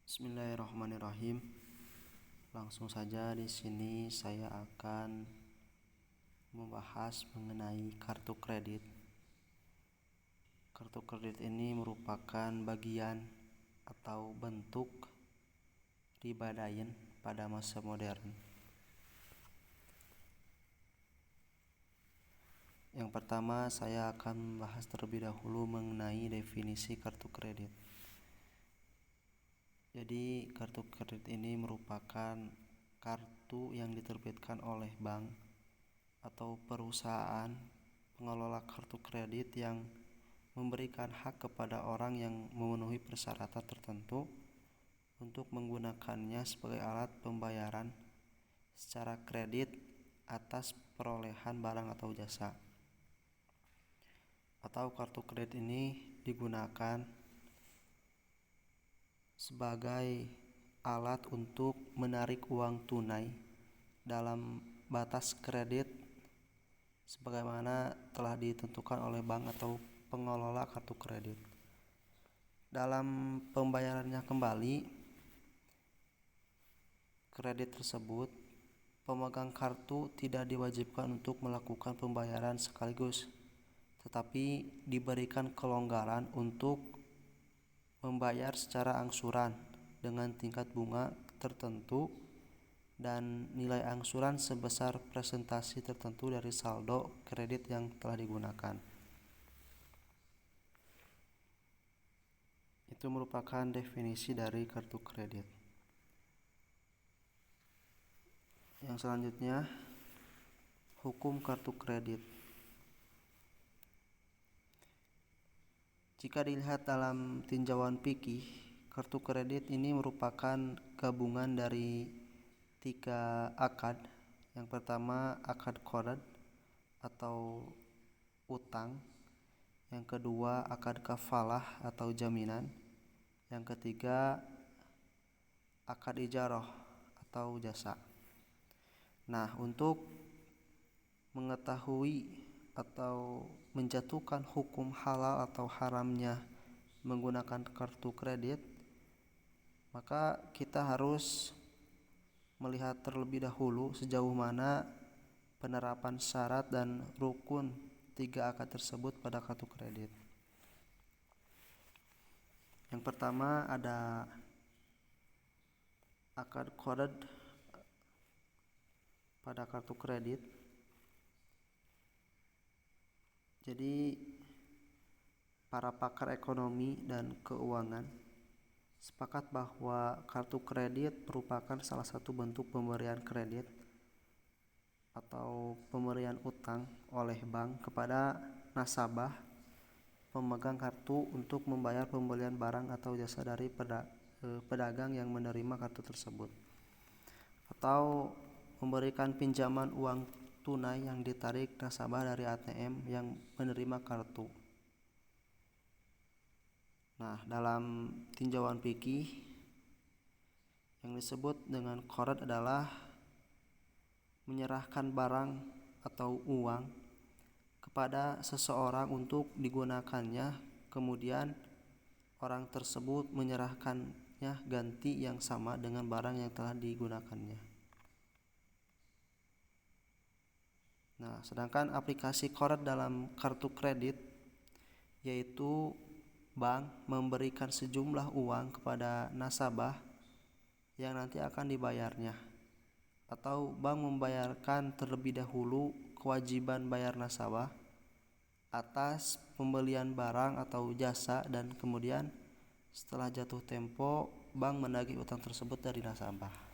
Bismillahirrahmanirrahim. Langsung saja di sini saya akan membahas mengenai kartu kredit. Kartu kredit ini merupakan bagian atau bentuk riba dayen pada masa modern. Yang pertama, saya akan membahas terlebih dahulu mengenai definisi kartu kredit. Jadi, kartu kredit ini merupakan kartu yang diterbitkan oleh bank atau perusahaan pengelola kartu kredit yang memberikan hak kepada orang yang memenuhi persyaratan tertentu untuk menggunakannya sebagai alat pembayaran secara kredit atas perolehan barang atau jasa. Atau kartu kredit ini digunakan sebagai alat untuk menarik uang tunai dalam batas kredit sebagaimana telah ditentukan oleh bank atau pengelola kartu kredit. Dalam pembayarannya kembali kredit tersebut, pemegang kartu tidak diwajibkan untuk melakukan pembayaran sekaligus, tetapi diberikan kelonggaran untuk membayar secara angsuran dengan tingkat bunga tertentu dan nilai angsuran sebesar presentasi tertentu dari saldo kredit yang telah digunakan. Itu merupakan definisi dari kartu kredit. Yang selanjutnya, hukum kartu kredit. Jika dilihat dalam tinjauan fikih, kartu kredit ini merupakan gabungan dari 3 akad. Yang pertama, akad qard atau utang. Yang kedua, akad kafalah atau jaminan. Yang ketiga, akad ijarah atau jasa. Nah, untuk mengetahui atau menjatuhkan hukum halal atau haramnya menggunakan kartu kredit, maka kita harus melihat terlebih dahulu sejauh mana penerapan syarat dan rukun 3 akad tersebut pada kartu kredit. Yang pertama ada akad qard pada kartu kredit. Jadi para pakar ekonomi dan keuangan sepakat bahwa kartu kredit merupakan salah satu bentuk pemberian kredit atau pemberian utang oleh bank kepada nasabah pemegang kartu untuk membayar pembelian barang atau jasa dari pedagang yang menerima kartu tersebut, atau memberikan pinjaman uang tunai yang ditarik nasabah dari ATM yang menerima kartu. Nah, dalam tinjauan fikih yang disebut dengan qard adalah menyerahkan barang atau uang kepada seseorang untuk digunakannya, kemudian orang tersebut menyerahkannya ganti yang sama dengan barang yang telah digunakannya. Nah, sedangkan aplikasi qard dalam kartu kredit yaitu bank memberikan sejumlah uang kepada nasabah yang nanti akan dibayarnya, atau bank membayarkan terlebih dahulu kewajiban bayar nasabah atas pembelian barang atau jasa dan kemudian setelah jatuh tempo bank menagih utang tersebut dari nasabah.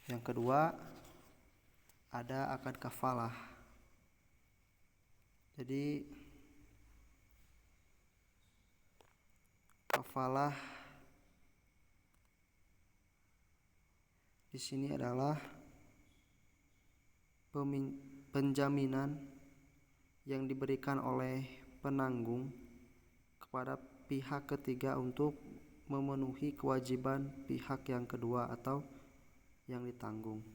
Yang kedua ada akad kafalah. Jadi kafalah di sini adalah penjaminan yang diberikan oleh penanggung kepada pihak ketiga untuk memenuhi kewajiban pihak yang kedua atau yang ditanggung.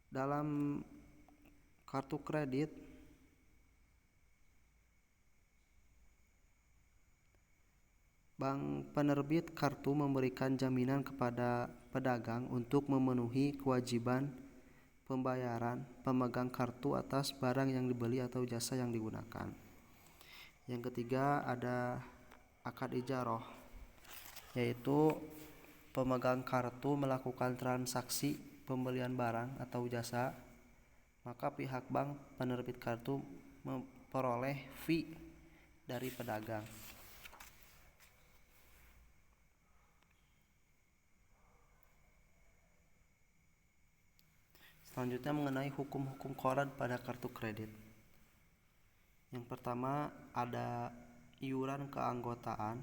Dalam Kartu kredit bank penerbit kartu memberikan jaminan kepada pedagang untuk memenuhi kewajiban pembayaran pemegang kartu atas barang yang dibeli atau jasa yang digunakan. Yang ketiga ada akad ijaroh, yaitu pemegang kartu melakukan transaksi pembelian barang atau jasa, maka pihak bank penerbit kartu memperoleh fee dari pedagang. Selanjutnya mengenai hukum-hukum qard pada kartu kredit. Yang pertama ada iuran keanggotaan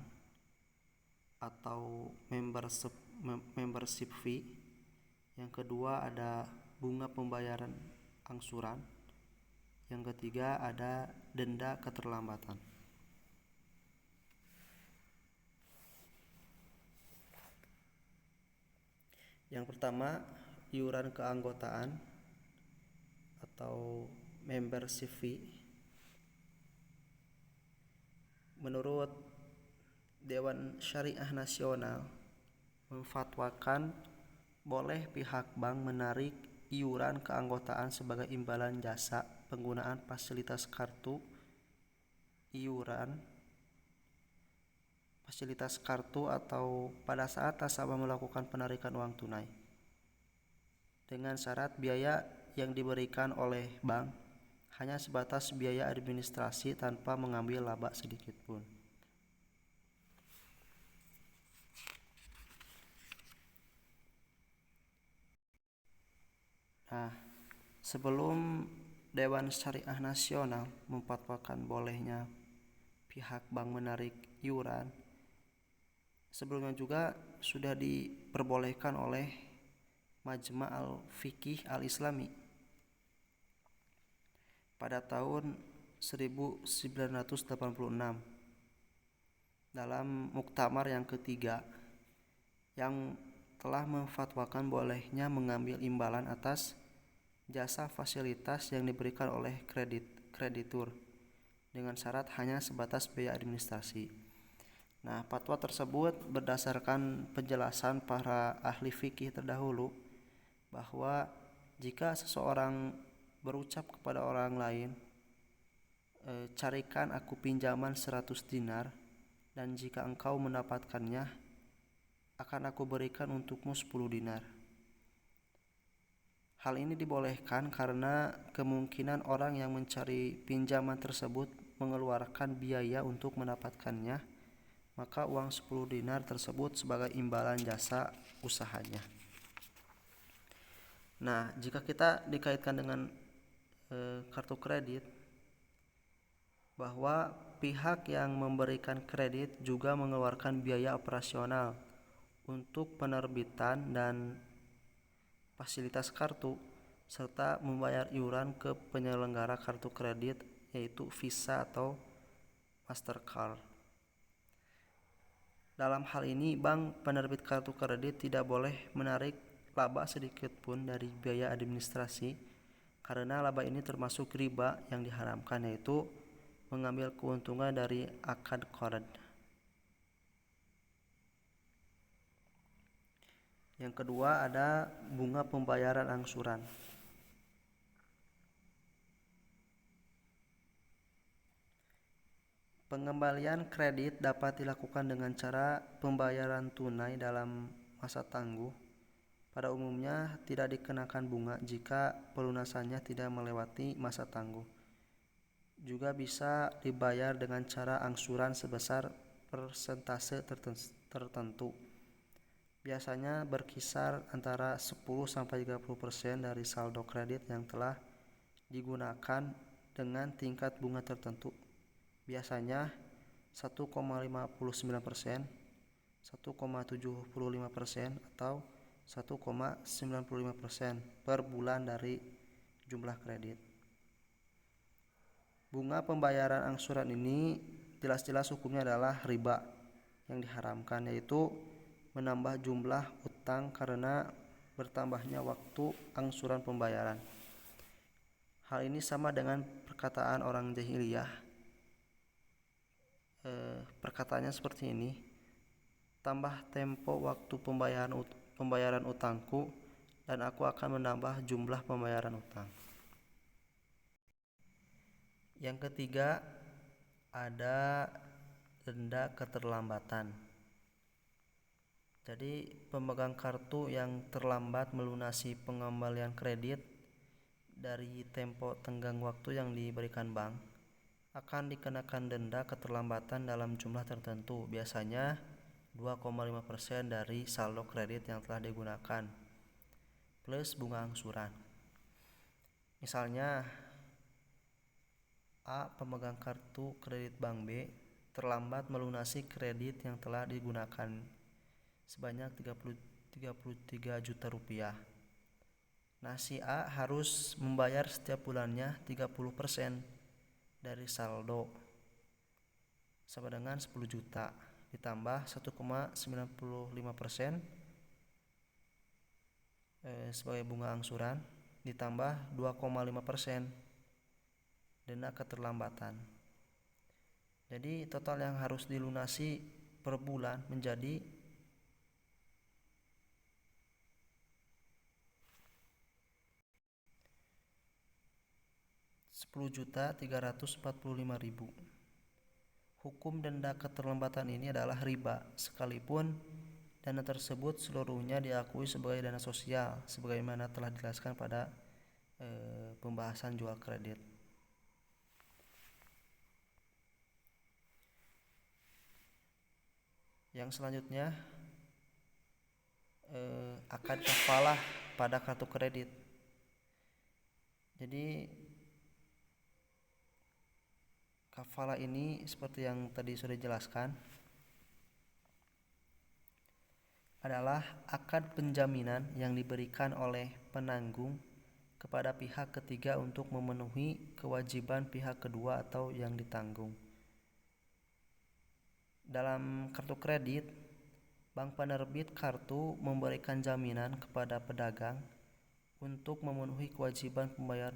atau membership fee. Yang kedua ada bunga pembayaran angsuran. Yang ketiga ada denda keterlambatan. Yang pertama, iuran keanggotaan atau membership fee. Menurut Dewan Syariah Nasional memfatwakan boleh pihak bank menarik iuran keanggotaan sebagai imbalan jasa penggunaan fasilitas kartu atau pada saat nasabah melakukan penarikan uang tunai, dengan syarat biaya yang diberikan oleh bank hanya sebatas biaya administrasi tanpa mengambil laba sedikit pun. Nah, sebelum Dewan Syariah Nasional memfatwakan bolehnya pihak bank menarik iuran, sebelumnya juga sudah diperbolehkan oleh Majma' al-Fiqih al-Islami pada tahun 1986 dalam muktamar yang ketiga yang telah memfatwakan bolehnya mengambil imbalan atas jasa fasilitas yang diberikan oleh kreditur dengan syarat hanya sebatas biaya administrasi. Nah, fatwa tersebut berdasarkan penjelasan para ahli fikih terdahulu bahwa jika seseorang berucap kepada orang lain, carikan aku pinjaman 100 dinar dan jika engkau mendapatkannya akan aku berikan untukmu 10 dinar. Hal ini dibolehkan karena kemungkinan orang yang mencari pinjaman tersebut mengeluarkan biaya untuk mendapatkannya, maka uang 10 dinar tersebut sebagai imbalan jasa usahanya. Nah, jika kita dikaitkan dengan kartu kredit, bahwa pihak yang memberikan kredit juga mengeluarkan biaya operasional untuk penerbitan dan fasilitas kartu serta membayar iuran ke penyelenggara kartu kredit yaitu Visa atau Mastercard. Dalam hal ini bank penerbit kartu kredit tidak boleh menarik laba sedikit pun dari biaya administrasi karena laba ini termasuk riba yang diharamkan, yaitu mengambil keuntungan dari akad qard. Yang kedua ada bunga pembayaran angsuran. Pengembalian kredit dapat dilakukan dengan cara pembayaran tunai dalam masa tangguh. Pada umumnya tidak dikenakan bunga jika pelunasannya tidak melewati masa tangguh. Juga bisa dibayar dengan cara angsuran sebesar persentase tertentu. Biasanya berkisar antara 10-30% dari saldo kredit yang telah digunakan dengan tingkat bunga tertentu. Biasanya 1,59%, 1,75% atau 1,95% per bulan dari jumlah kredit. Bunga pembayaran angsuran ini jelas-jelas hukumnya adalah riba yang diharamkan, yaitu menambah jumlah utang karena bertambahnya waktu angsuran pembayaran. Hal ini sama dengan perkataan orang jahiliyah. Perkataannya seperti ini: tambah tempo waktu pembayaran utangku, dan aku akan menambah jumlah pembayaran utang. Yang ketiga, ada denda keterlambatan. Jadi pemegang kartu yang terlambat melunasi pengembalian kredit dari tempo tenggang waktu yang diberikan bank akan dikenakan denda keterlambatan dalam jumlah tertentu, biasanya 2,5% dari saldo kredit yang telah digunakan plus bunga angsuran. Misalnya, A, pemegang kartu kredit bank B, terlambat melunasi kredit yang telah digunakan sebanyak 33 juta rupiah. Nah, si A harus membayar setiap bulannya 30% dari saldo sama dengan 10 juta ditambah 1,95% sebagai bunga angsuran ditambah 2,5% denda keterlambatan. Jadi total yang harus dilunasi per bulan menjadi 10.345.000. Hukum denda keterlambatan ini adalah riba, sekalipun dana tersebut seluruhnya diakui sebagai dana sosial, sebagaimana telah dijelaskan pada pembahasan jual kredit. Yang selanjutnya, akad kafalah pada kartu kredit. Jadi kafalah ini seperti yang tadi sudah dijelaskan adalah akad penjaminan yang diberikan oleh penanggung kepada pihak ketiga untuk memenuhi kewajiban pihak kedua atau yang ditanggung. Dalam kartu kredit, bank penerbit kartu memberikan jaminan kepada pedagang untuk memenuhi kewajiban pembayaran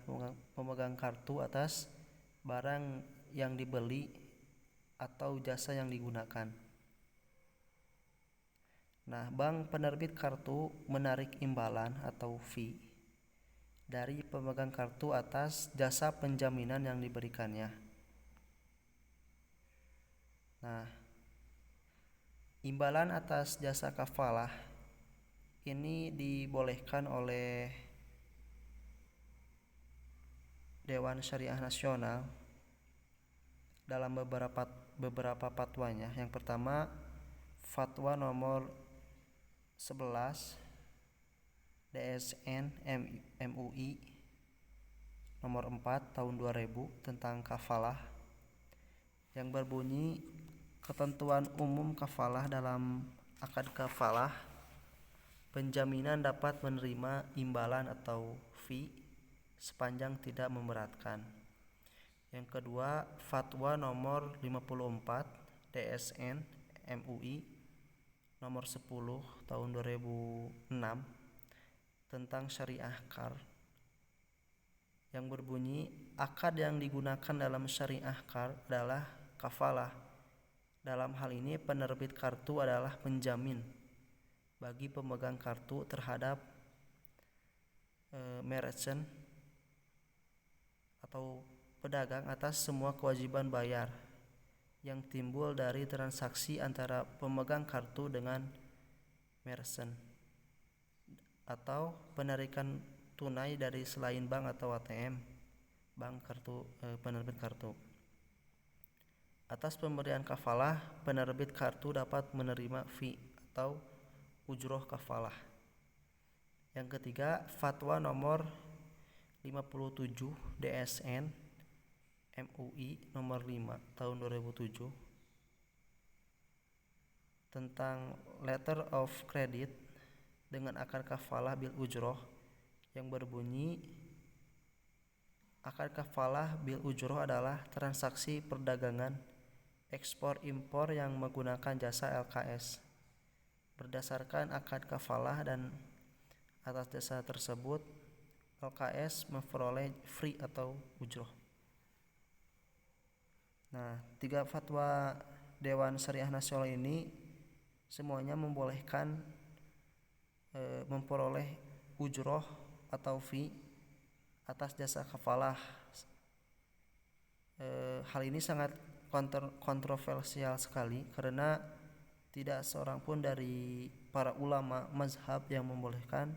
pemegang kartu atas barang yang dibeli atau jasa yang digunakan. Nah, bank penerbit kartu menarik imbalan atau fee dari pemegang kartu atas jasa penjaminan yang diberikannya. Nah, imbalan atas jasa kafalah ini dibolehkan oleh Dewan Syariah Nasional dalam beberapa fatwanya. Yang pertama, fatwa nomor 11 DSN MUI nomor 4 tahun 2000 tentang kafalah yang berbunyi, ketentuan umum kafalah: dalam akad kafalah, penjaminan dapat menerima imbalan atau fee sepanjang tidak memberatkan. Yang kedua, fatwa nomor 54 DSN MUI nomor 10 tahun 2006 tentang syariah kar yang berbunyi, akad yang digunakan dalam syariah kar adalah kafalah. Dalam hal ini penerbit kartu adalah penjamin bagi pemegang kartu terhadap merchant atau pedagang atas semua kewajiban bayar yang timbul dari transaksi antara pemegang kartu dengan merchant atau penarikan tunai dari selain bank atau ATM bank kartu penerbit kartu. Atas pemberian kafalah, penerbit kartu dapat menerima fee atau ujroh kafalah. Yang ketiga, fatwa nomor 57 DSN MUI nomor 5 tahun 2007 tentang letter of credit dengan akad kafalah bil ujroh yang berbunyi, akad kafalah bil ujroh adalah transaksi perdagangan ekspor impor yang menggunakan jasa LKS. Berdasarkan akad kafalah dan atas jasa tersebut, LKS memperoleh free atau ujroh. Nah, 3 fatwa Dewan Syariah Nasional ini semuanya membolehkan memperoleh ujroh atau fee atas jasa kafalah. Hal ini sangat kontroversial sekali karena tidak seorang pun dari para ulama mazhab yang membolehkan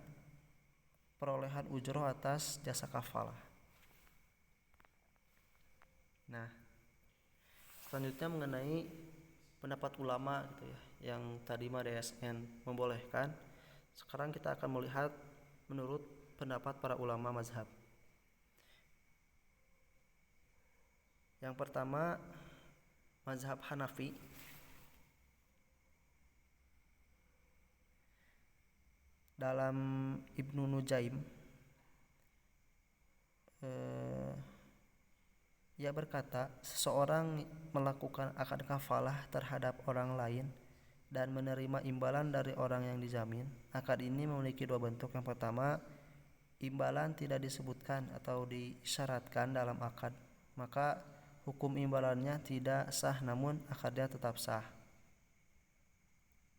perolehan ujroh atas jasa kafalah. Nah, selanjutnya mengenai pendapat ulama gitu ya, yang tadi mah DSN membolehkan. Sekarang kita akan melihat menurut pendapat para ulama mazhab. Yang pertama, mazhab Hanafi. Dalam Ibnu Nujaim, ia berkata, seseorang melakukan akad kafalah terhadap orang lain dan menerima imbalan dari orang yang dijamin. Akad ini memiliki 2 bentuk. Yang pertama, imbalan tidak disebutkan atau disyaratkan dalam akad, maka hukum imbalannya tidak sah namun akadnya tetap sah.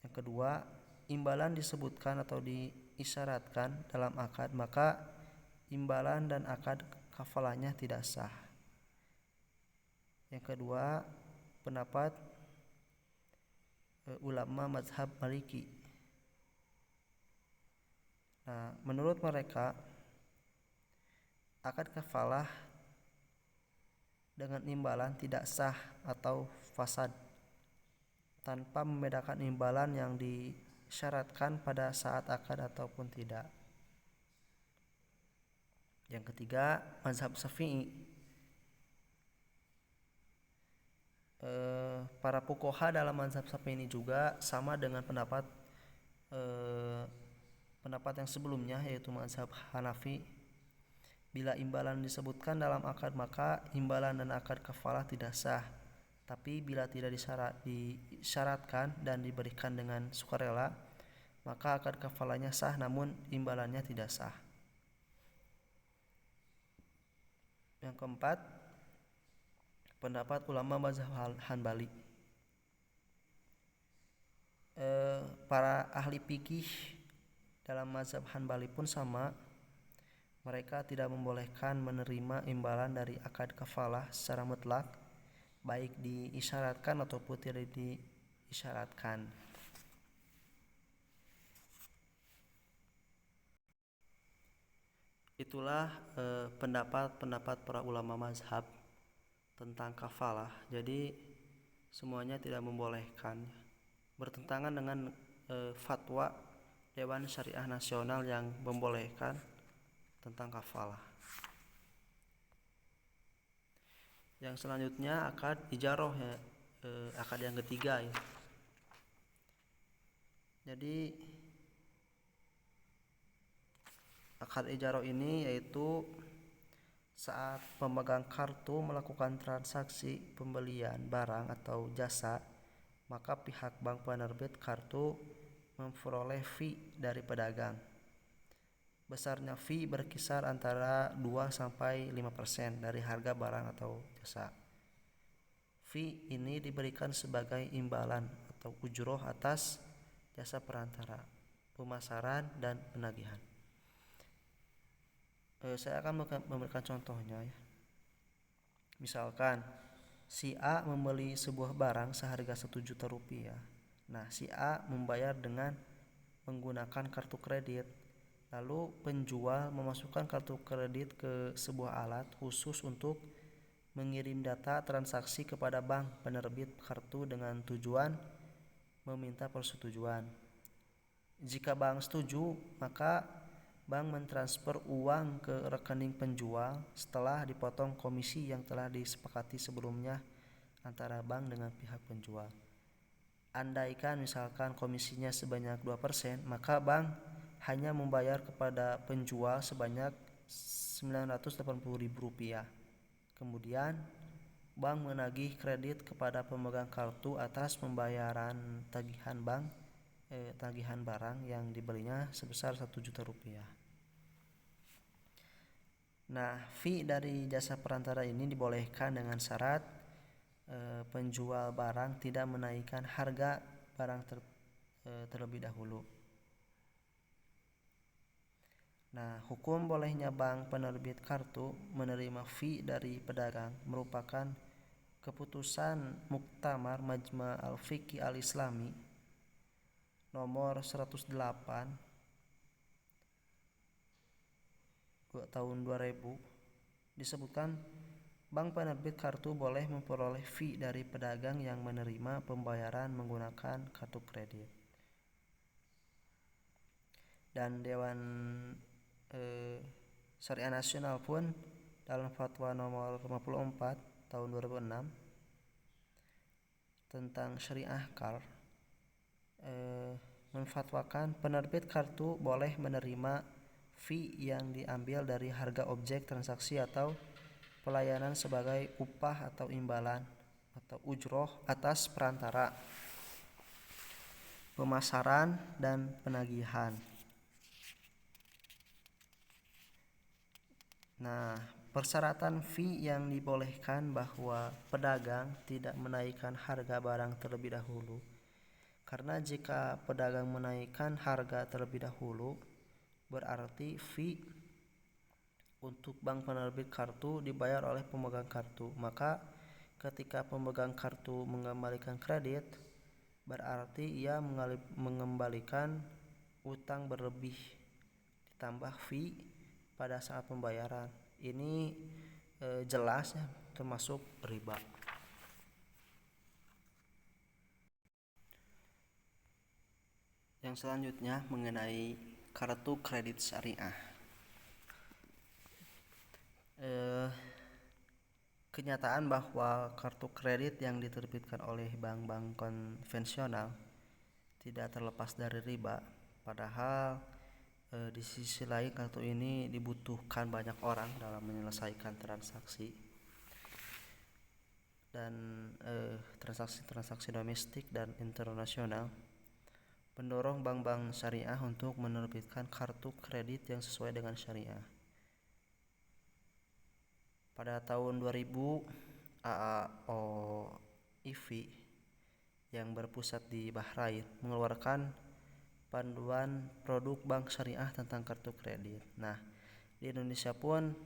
Yang kedua, imbalan disebutkan atau diisyaratkan dalam akad, maka imbalan dan akad kafalahnya tidak sah. Yang kedua, pendapat ulama mazhab Maliki. Nah, menurut mereka akad kafalah dengan imbalan tidak sah atau fasad tanpa membedakan imbalan yang disyaratkan pada saat akad ataupun tidak. Yang ketiga, mazhab Syafi'i. Para fuqaha dalam mazhab Syafi'i ini juga sama dengan pendapat yang sebelumnya, yaitu mazhab Hanafi. Bila imbalan disebutkan dalam akad, maka imbalan dan akad kafalah tidak sah. Tapi bila tidak disyaratkan dan diberikan dengan sukarela, maka akad kafalahnya sah namun imbalannya tidak sah. Yang keempat, pendapat ulama mazhab Hanbali. Para ahli fikih dalam mazhab Hanbali pun sama. Mereka tidak membolehkan menerima imbalan dari akad kafalah secara mutlak, baik diisyaratkan ataupun tidak diisyaratkan. Itulah pendapat para ulama mazhab tentang kafalah. Jadi semuanya tidak membolehkan, bertentangan dengan fatwa Dewan Syariah Nasional yang membolehkan tentang kafalah. Yang selanjutnya akad ijaroh ya, akad yang ketiga ya. Jadi akad ijaroh ini yaitu saat pemegang kartu melakukan transaksi pembelian barang atau jasa, maka pihak bank penerbit kartu memperoleh fee dari pedagang. Besarnya fee berkisar antara 2-5% dari harga barang atau jasa. Fee ini diberikan sebagai imbalan atau ujroh atas jasa perantara, pemasaran, dan penagihan. Saya akan memberikan contohnya ya. Misalkan si A membeli sebuah barang seharga 1 juta rupiah. Nah, si A membayar dengan menggunakan kartu kredit. Lalu penjual memasukkan kartu kredit ke sebuah alat khusus untuk mengirim data transaksi kepada bank penerbit kartu dengan tujuan meminta persetujuan. Jika bank setuju, maka bank mentransfer uang ke rekening penjual setelah dipotong komisi yang telah disepakati sebelumnya antara bank dengan pihak penjual. Andaikan misalkan komisinya sebanyak 2%, maka bank hanya membayar kepada penjual sebanyak Rp980.000. Kemudian bank menagih kredit kepada pemegang kartu atas pembayaran tagihan barang yang dibelinya sebesar Rp1 juta. Nah, fee dari jasa perantara ini dibolehkan dengan syarat penjual barang tidak menaikkan harga barang terlebih dahulu. Nah, hukum bolehnya bank penerbit kartu menerima fee dari pedagang merupakan keputusan Muktamar Majma' Al-Fiqh Al-Islami nomor 108 tahun 2000. Disebutkan bank penerbit kartu boleh memperoleh fee dari pedagang yang menerima pembayaran menggunakan kartu kredit. Dan Dewan Syariah Nasional pun dalam fatwa nomor 54 tahun 2006 tentang syariah kar menfatwakan penerbit kartu boleh menerima fee yang diambil dari harga objek transaksi atau pelayanan sebagai upah atau imbalan atau ujroh atas perantara, pemasaran, dan penagihan. Nah, persyaratan fee yang dibolehkan bahwa pedagang tidak menaikkan harga barang terlebih dahulu. Karena jika pedagang menaikkan harga terlebih dahulu, berarti fee untuk bank penerbit kartu dibayar oleh pemegang kartu. Maka ketika pemegang kartu mengembalikan kredit, berarti ia mengembalikan utang berlebih ditambah fee pada saat pembayaran. Ini jelas ya, termasuk riba. Yang selanjutnya mengenai kartu kredit syariah. Kenyataan bahwa kartu kredit yang diterbitkan oleh bank-bank konvensional tidak terlepas dari riba, padahal di sisi lain kartu ini dibutuhkan banyak orang dalam menyelesaikan transaksi dan transaksi domestik dan internasional, mendorong bank-bank syariah untuk menerbitkan kartu kredit yang sesuai dengan syariah. Pada tahun 2000, AAOIV yang berpusat di Bahrain mengeluarkan panduan produk bank syariah tentang kartu kredit. Nah, di Indonesia pun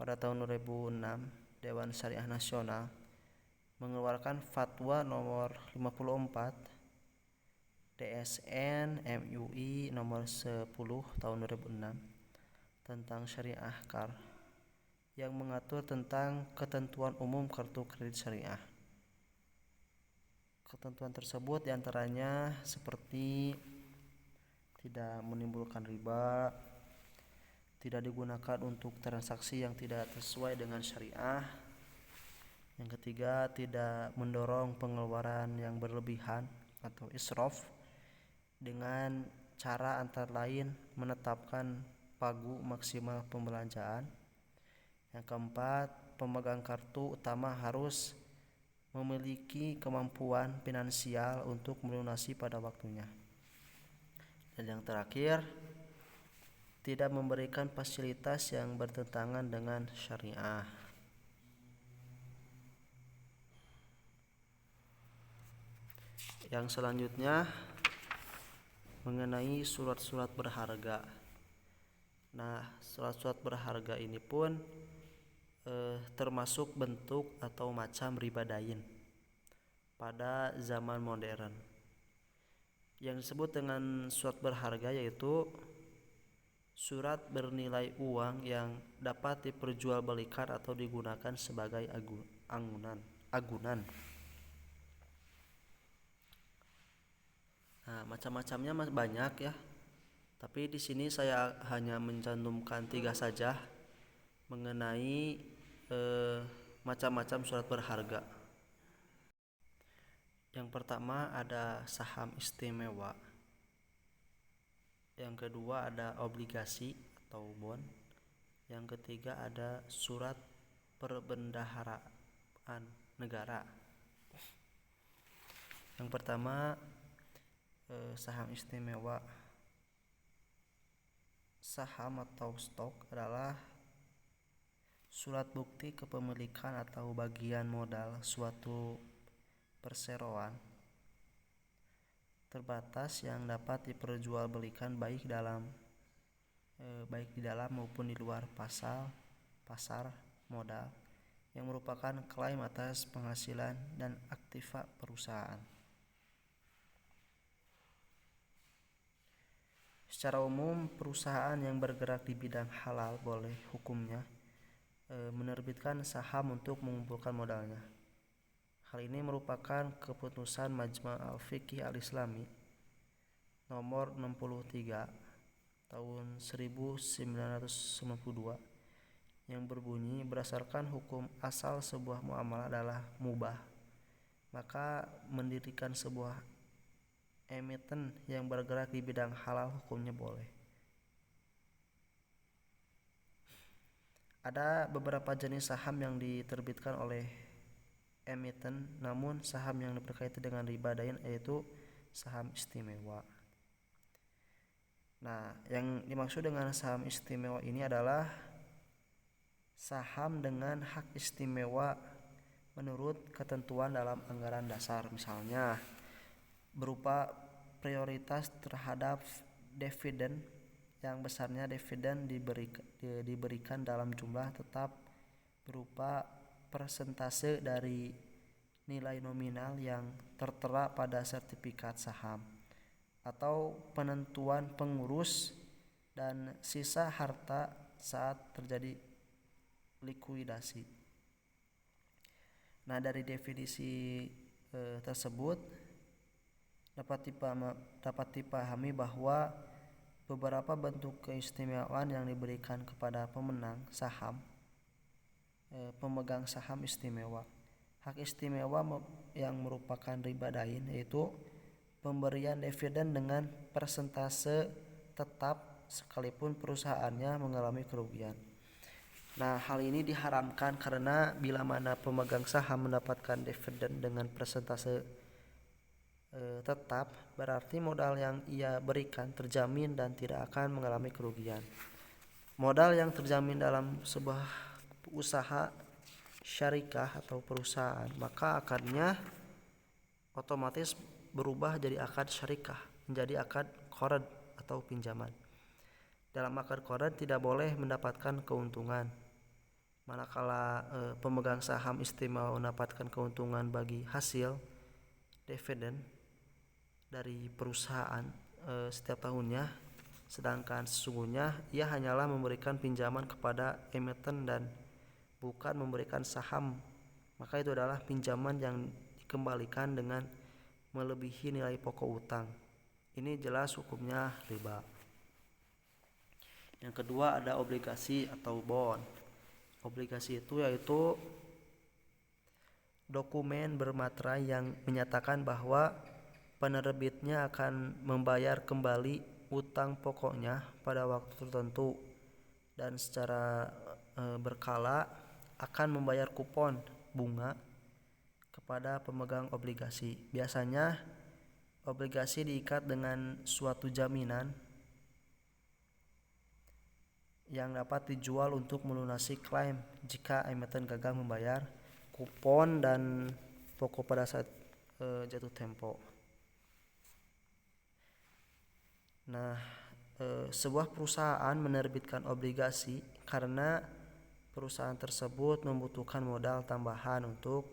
pada tahun 2006 Dewan Syariah Nasional mengeluarkan fatwa nomor 54 DSN MUI nomor 10 tahun 2006 tentang syariah kar yang mengatur tentang ketentuan umum kartu kredit syariah. Ketentuan tersebut diantaranya seperti tidak menimbulkan riba, tidak digunakan untuk transaksi yang tidak sesuai dengan syariah. Yang ketiga, tidak mendorong pengeluaran yang berlebihan atau israf dengan cara antara lain menetapkan pagu maksimal pembelanjaan. Yang keempat, pemegang kartu utama harus memiliki kemampuan finansial untuk melunasi pada waktunya. Dan yang terakhir, tidak memberikan fasilitas yang bertentangan dengan syariah. Yang selanjutnya mengenai surat-surat berharga. Nah, surat-surat berharga ini pun termasuk bentuk atau macam riba dain pada zaman modern. Yang disebut dengan surat berharga yaitu surat bernilai uang yang dapat diperjualbelikan atau digunakan sebagai agunan. Nah, macam-macamnya banyak ya. Tapi di sini saya hanya mencantumkan 3 saja mengenai macam-macam surat berharga. Yang pertama ada saham istimewa. Yang kedua ada obligasi atau bond. Yang ketiga ada surat perbendaharaan negara. Yang pertama saham istimewa. Saham atau stok adalah surat bukti kepemilikan atau bagian modal suatu perseroan terbatas yang dapat diperjualbelikan baik di dalam maupun di luar pasar modal yang merupakan klaim atas penghasilan dan aktiva perusahaan. Secara umum, perusahaan yang bergerak di bidang halal boleh hukumnya menerbitkan saham untuk mengumpulkan modalnya. Hal ini merupakan keputusan Majma' al-Fiqih al-Islami nomor 63 tahun 1992 yang berbunyi berdasarkan hukum asal sebuah muamalah adalah mubah, maka mendirikan sebuah emiten yang bergerak di bidang halal hukumnya boleh. Ada beberapa jenis saham yang diterbitkan oleh emiten, namun saham yang berkaitan dengan riba dain yaitu saham istimewa. Nah, yang dimaksud dengan saham istimewa ini adalah saham dengan hak istimewa menurut ketentuan dalam anggaran dasar, misalnya berupa prioritas terhadap dividen yang besarnya dividen diberikan dalam jumlah tetap berupa persentase dari nilai nominal yang tertera pada sertifikat saham atau penentuan pengurus dan sisa harta saat terjadi likuidasi. Nah, dari definisi tersebut dapat dipahami bahwa beberapa bentuk keistimewaan yang diberikan kepada pemenang saham, pemegang saham istimewa. Hak istimewa yang merupakan riba dain yaitu pemberian dividen dengan persentase tetap sekalipun perusahaannya mengalami kerugian. Nah, hal ini diharamkan karena bila mana pemegang saham mendapatkan dividen dengan persentase tetap, berarti modal yang ia berikan terjamin dan tidak akan mengalami kerugian. Modal yang terjamin dalam sebuah usaha syarikah atau perusahaan, maka akadnya otomatis berubah jadi akad syarikah, menjadi akad qard atau pinjaman. Dalam akad qard tidak boleh mendapatkan keuntungan, manakala pemegang saham istimewa mendapatkan keuntungan bagi hasil dividen dari perusahaan setiap tahunnya, sedangkan sesungguhnya ia hanyalah memberikan pinjaman kepada emiten dan bukan memberikan saham, maka itu adalah pinjaman yang dikembalikan dengan melebihi nilai pokok utang. Ini jelas hukumnya riba. Yang kedua ada obligasi atau bond. Obligasi itu yaitu dokumen bermaterai yang menyatakan bahwa penerbitnya akan membayar kembali utang pokoknya pada waktu tertentu dan secara berkala akan membayar kupon bunga kepada pemegang obligasi. Biasanya obligasi diikat dengan suatu jaminan yang dapat dijual untuk melunasi klaim jika emiten gagal membayar kupon dan pokok pada saat jatuh tempo. Nah, sebuah perusahaan menerbitkan obligasi karena perusahaan tersebut membutuhkan modal tambahan untuk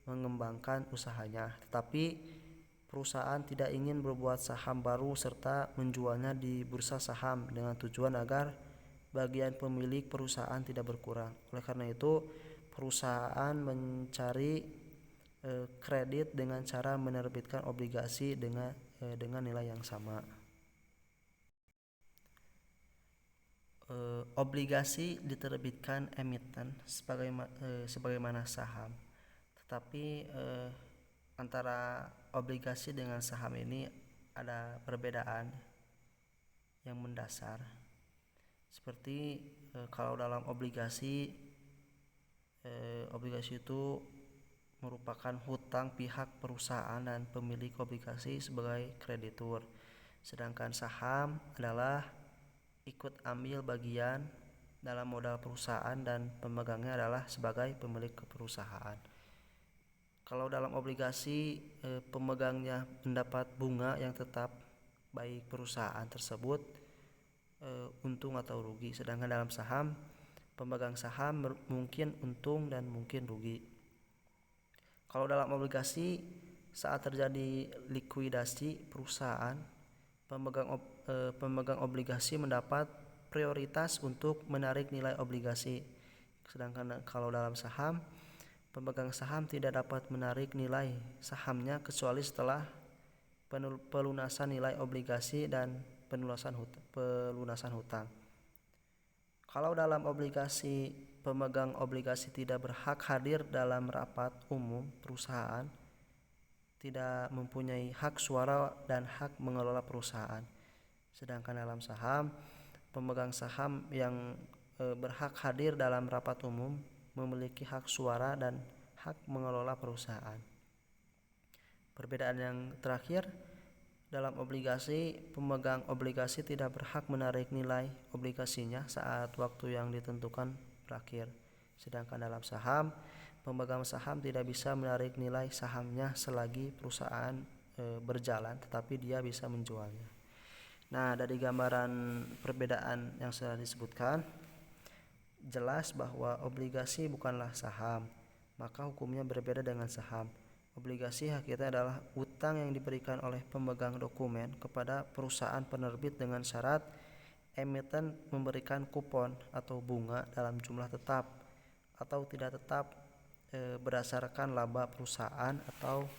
mengembangkan usahanya, tetapi perusahaan tidak ingin berbuat saham baru serta menjualnya di bursa saham dengan tujuan agar bagian pemilik perusahaan tidak berkurang. Oleh karena itu, perusahaan mencari kredit dengan cara menerbitkan obligasi dengan nilai yang sama. Obligasi diterbitkan emiten sebagaimana saham, tetapi antara obligasi dengan saham ini ada perbedaan yang mendasar. Seperti kalau dalam obligasi itu merupakan hutang pihak perusahaan dan pemilik obligasi sebagai kreditur, sedangkan saham adalah ikut ambil bagian dalam modal perusahaan dan pemegangnya adalah sebagai pemilik perusahaan. Kalau dalam obligasi pemegangnya mendapat bunga yang tetap baik perusahaan tersebut untung atau rugi, sedangkan dalam saham pemegang saham mungkin untung dan mungkin rugi. Kalau dalam obligasi saat terjadi likuidasi perusahaan, pemegang obligasi mendapat prioritas untuk menarik nilai obligasi. Sedangkan kalau dalam saham, pemegang saham tidak dapat menarik nilai sahamnya kecuali setelah pelunasan nilai obligasi dan pelunasan hutang. Kalau dalam obligasi, pemegang obligasi tidak berhak hadir dalam rapat umum perusahaan, tidak mempunyai hak suara dan hak mengelola perusahaan. Sedangkan dalam saham, pemegang saham yang berhak hadir dalam rapat umum memiliki hak suara dan hak mengelola perusahaan. Perbedaan yang terakhir, dalam obligasi, pemegang obligasi tidak berhak menarik nilai obligasinya saat waktu yang ditentukan berakhir. Sedangkan dalam saham, pemegang saham tidak bisa menarik nilai sahamnya selagi perusahaan berjalan, tetapi dia bisa menjualnya. Nah, dari gambaran perbedaan yang sudah disebutkan, jelas bahwa obligasi bukanlah saham, maka hukumnya berbeda dengan saham. Obligasi hakikatnya adalah utang yang diberikan oleh pemegang dokumen kepada perusahaan penerbit dengan syarat emiten memberikan kupon atau bunga dalam jumlah tetap atau tidak tetap berdasarkan laba perusahaan atau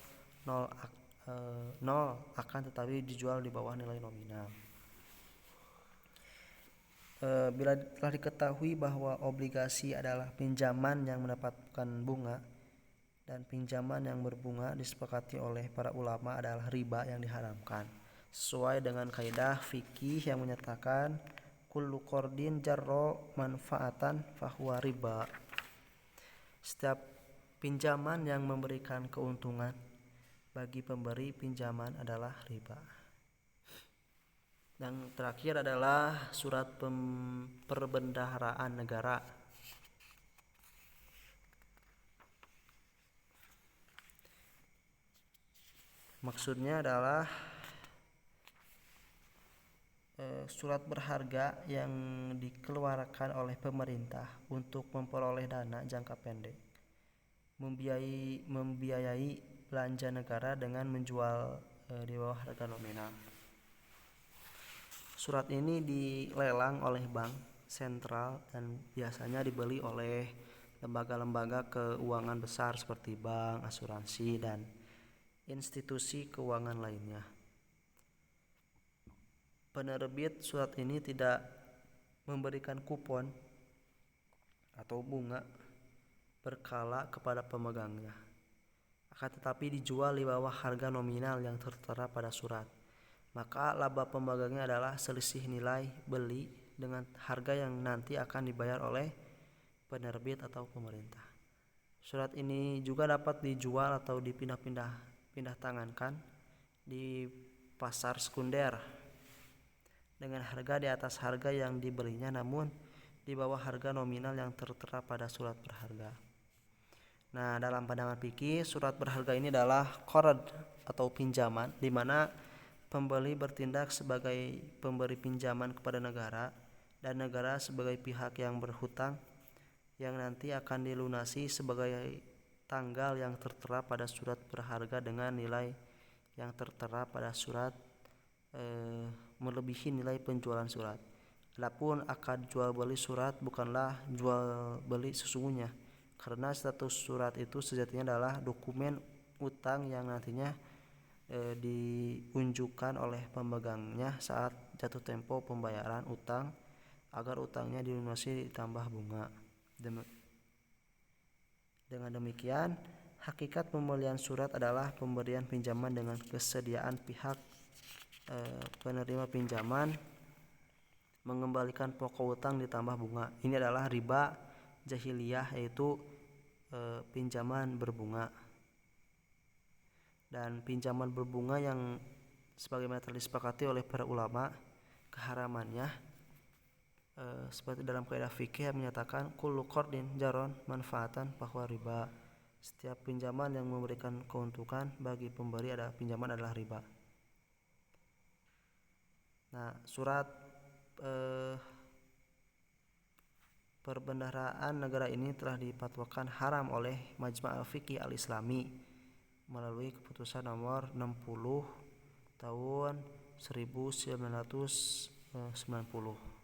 nol akan tetapi dijual di bawah nilai nominal. Bila telah diketahui bahwa obligasi adalah pinjaman yang mendapatkan bunga dan pinjaman yang berbunga disepakati oleh para ulama adalah riba yang diharamkan, sesuai dengan kaidah fikih yang menyatakan kullu qardin jarra manfaatan fahuwa riba. Setiap pinjaman yang memberikan keuntungan bagi pemberi pinjaman adalah riba. Yang terakhir adalah surat perbendaharaan negara. Maksudnya adalah surat berharga yang dikeluarkan oleh pemerintah untuk memperoleh dana jangka pendek, membiayai belanja negara dengan menjual di bawah harga nominal. Surat ini dilelang oleh bank sentral dan biasanya dibeli oleh lembaga-lembaga keuangan besar seperti bank, asuransi, dan institusi keuangan lainnya. Penerbit surat ini tidak memberikan kupon atau bunga berkala kepada pemegangnya, akan tetapi dijual di bawah harga nominal yang tertera pada surat. Maka laba pemegangnya adalah selisih nilai beli dengan harga yang nanti akan dibayar oleh penerbit atau pemerintah. Surat ini juga dapat dijual atau dipindah tangankan di pasar sekunder dengan harga di atas harga yang dibelinya, namun di bawah harga nominal yang tertera pada surat berharga. Nah, dalam pandangan fikih, surat berharga ini adalah qard atau pinjaman, di mana pembeli bertindak sebagai pemberi pinjaman kepada negara dan negara sebagai pihak yang berhutang yang nanti akan dilunasi sebagai tanggal yang tertera pada surat berharga dengan nilai yang tertera pada surat melebihi nilai penjualan surat. Adapun akad jual beli surat bukanlah jual beli sesungguhnya, karena status surat itu sejatinya adalah dokumen utang yang nantinya diunjukkan oleh pemegangnya saat jatuh tempo pembayaran utang agar utangnya dilunasi ditambah bunga. Dengan demikian, hakikat pembelian surat adalah pemberian pinjaman dengan kesediaan pihak penerima pinjaman mengembalikan pokok utang ditambah bunga. Ini adalah riba jahiliyah, yaitu pinjaman berbunga. Dan pinjaman berbunga yang sebagaimana telah disepakati oleh para ulama keharamannya seperti dalam kaidah fikih yang menyatakan kullu qardin jaron manfaatan bahwa riba. Setiap pinjaman yang memberikan keuntungan bagi pemberi adalah pinjaman adalah riba. Nah, surat perbendaharaan negara ini telah dipatwakan haram oleh Majma' al-Fiqih al-Islami melalui keputusan nomor 60 tahun 1990.